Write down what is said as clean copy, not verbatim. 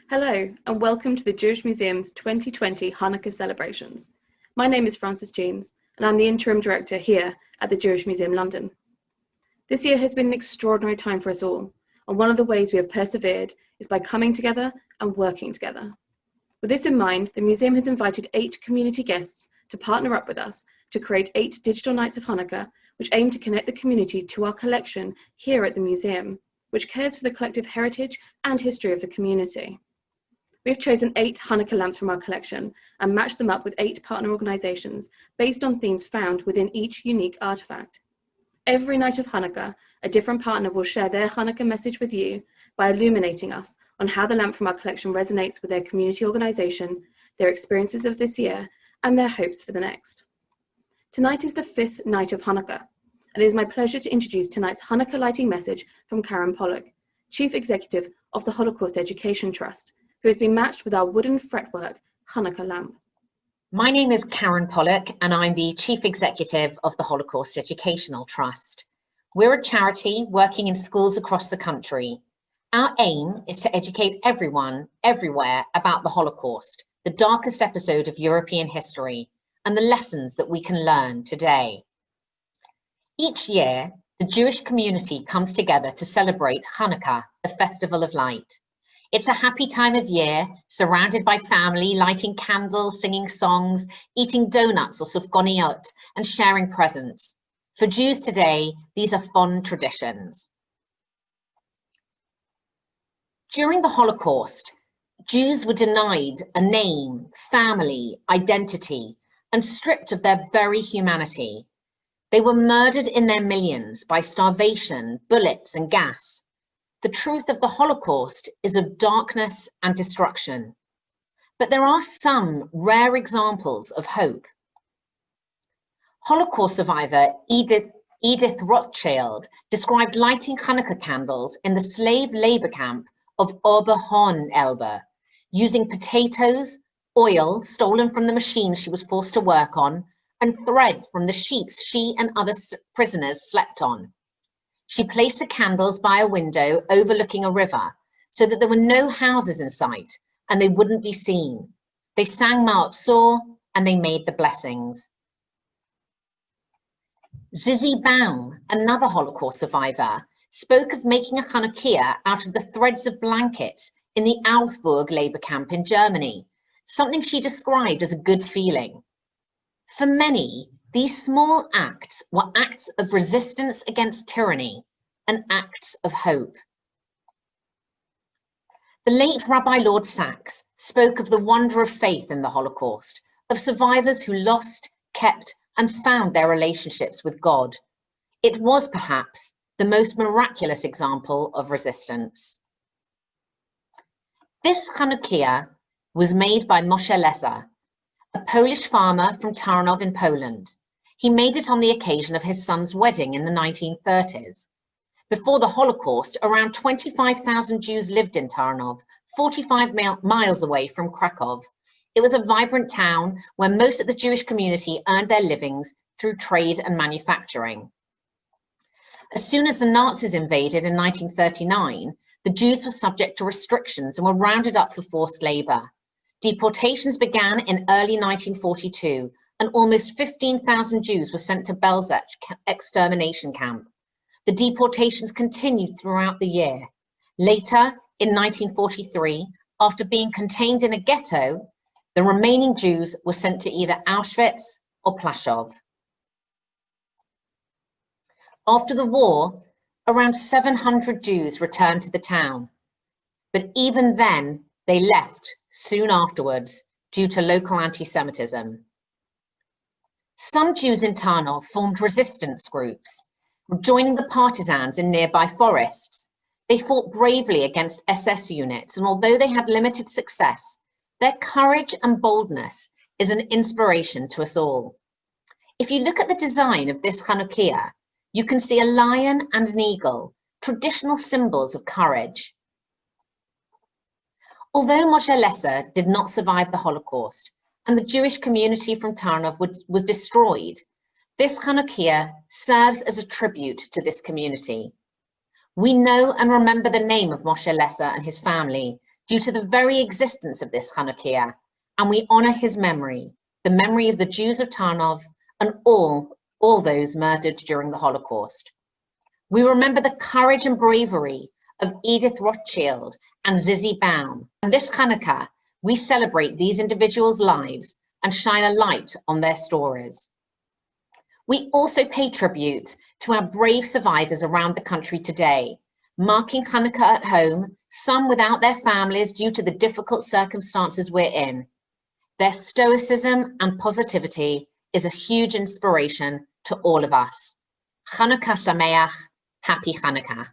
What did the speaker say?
Hello, and welcome to the Jewish Museum's 2020 Hanukkah celebrations. My name is Frances James, and I'm the Interim Director here at the Jewish Museum London. This year has been an extraordinary time for us all, and one of the ways we have persevered is by coming together and working together. With this in mind, the museum has invited 8 community guests to partner up with us to create 8 digital nights of Hanukkah, which aim to connect the community to our collection here at the museum, which cares for the collective heritage and history of the community. We've chosen 8 Hanukkah lamps from our collection and matched them up with 8 partner organisations based on themes found within each unique artefact. Every night of Hanukkah, a different partner will share their Hanukkah message with you by illuminating us on how the lamp from our collection resonates with their community organisation, their experiences of this year, and their hopes for the next. Tonight is the 5th night of Hanukkah, and it is my pleasure to introduce tonight's Hanukkah lighting message from Karen Pollock, Chief Executive of the Holocaust Educational Trust, who has been matched with our Wooden Fretwork Hanukah Lamp. My name is Karen Pollock, and I'm the Chief Executive of the Holocaust Educational Trust. We're a charity working in schools across the country. Our aim is to educate everyone, everywhere, about the Holocaust, the darkest episode of European history, and the lessons that we can learn today. Each year, the Jewish community comes together to celebrate Hanukkah, the Festival of Light. It's a happy time of year, surrounded by family, lighting candles, singing songs, eating donuts or sufganiyot, and sharing presents. For Jews today, these are fond traditions. During the Holocaust, Jews were denied a name, family, identity, and stripped of their very humanity. They were murdered in their millions by starvation, bullets, and gas. The truth of the Holocaust is of darkness and destruction. But there are some rare examples of hope. Holocaust survivor Edith Rothschild described lighting Hanukkah candles in the slave labor camp of Oberhorn-Elbe, using potatoes, oil stolen from the machine she was forced to work on, and thread from the sheets she and other prisoners slept on. She placed the candles by a window overlooking a river so that there were no houses in sight and they wouldn't be seen. They sang Ma'at Sor and they made the blessings. Zizi Baum, another Holocaust survivor, spoke of making a Hanukkah out of the threads of blankets in the Augsburg labor camp in Germany, something she described as a good feeling. For many, these small acts were acts of resistance against tyranny and acts of hope. The late Rabbi Lord Sachs spoke of the wonder of faith in the Holocaust, of survivors who lost, kept, and found their relationships with God. It was perhaps the most miraculous example of resistance. This Hanukkah was made by Moshe Lesser, a Polish farmer from Tarnów in Poland. He made it on the occasion of his son's wedding in the 1930s. Before the Holocaust, around 25,000 Jews lived in Tarnów, 45 miles away from Krakow. It was a vibrant town where most of the Jewish community earned their livings through trade and manufacturing. As soon as the Nazis invaded in 1939, the Jews were subject to restrictions and were rounded up for forced labor. Deportations began in early 1942, and almost 15,000 Jews were sent to Belzec extermination camp. The deportations continued throughout the year. Later, in 1943, after being contained in a ghetto, the remaining Jews were sent to either Auschwitz or Plaszow. After the war, around 700 Jews returned to the town, but even then, they left soon afterwards due to local anti-Semitism. Some Jews in Tarnów formed resistance groups, joining the partisans in nearby forests. They fought bravely against SS units, and although they had limited success, their courage and boldness is an inspiration to us all. If you look at the design of this Hanukkah, you can see a lion and an eagle, traditional symbols of courage. Although Moshe Lesser did not survive the Holocaust, and the Jewish community from Tarnów was destroyed, this Hanukkah serves as a tribute to this community. We know and remember the name of Moshe Lesser and his family due to the very existence of this Chanukiah, and we honor his memory, the memory of the Jews of Tarnov and all those murdered during the Holocaust. We remember the courage and bravery of Edith Rothschild and Zizi Baum. And this Hanukkah, we celebrate these individuals' lives and shine a light on their stories. We also pay tribute to our brave survivors around the country today, marking Hanukkah at home, some without their families due to the difficult circumstances we're in. Their stoicism and positivity is a huge inspiration to all of us. Hanukkah Sameach, happy Hanukkah.